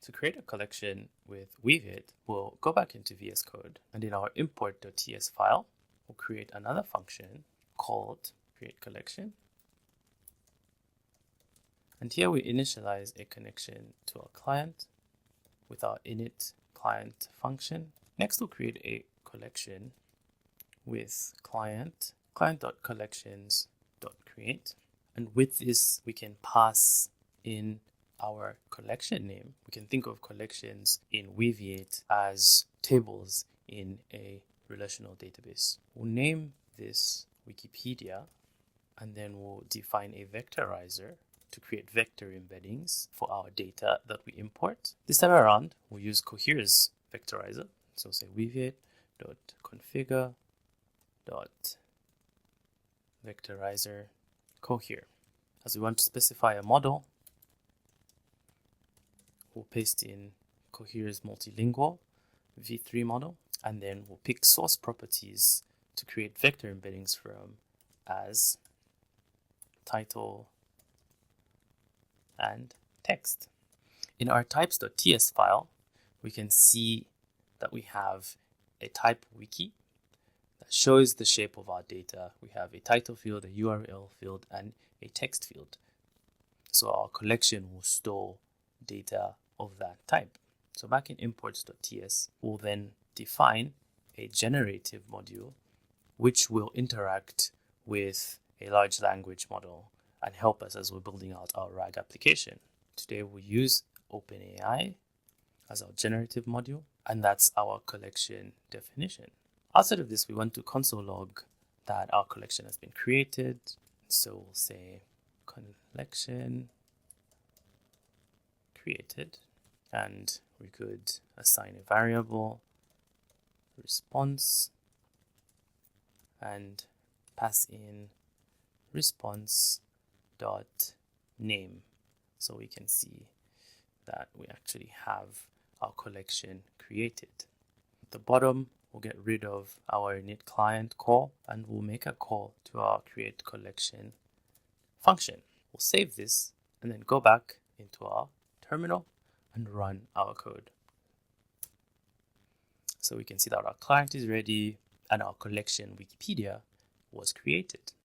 To create a collection with Weaviate, we'll go back into VS Code, and in our import.ts file, we'll create another function called createCollection. And here we initialize a connection to our client with our init client function. Next, we'll create a collection with client.collections.create. And with this, we can pass in our collection name. We can think of collections in Weaviate as tables in a relational database. We'll name this Wikipedia, and then we'll define a vectoriser to create vector embeddings for our data that we import. This time around, we'll use Cohere's vectoriser. So say weaviate.configure.vectoriser Cohere. As we want to specify a model, we'll paste in Cohere's multilingual v3 model, and then we'll pick source properties to create vector embeddings from as title and text. In our types.ts file, we can see that we have a type wiki that shows the shape of our data. We have a title field, a URL field, and a text field. So our collection will store data of that type. So back in imports.ts, we'll then define a generative module which will interact with a large language model and help us as we're building out our RAG application. Today we'll use OpenAI as our generative module, and that's our collection definition. Outside of this, we want to console log that our collection has been created. So we'll say collection created, and we could assign a variable response and pass in response dot name, so we can see that we actually have our collection created. At the bottom, we'll get rid of our init client call, and we'll make a call to our create collection function. We'll save this and then go back into our terminal and run our code. So we can see that our client is ready and our collection Wikipedia was created.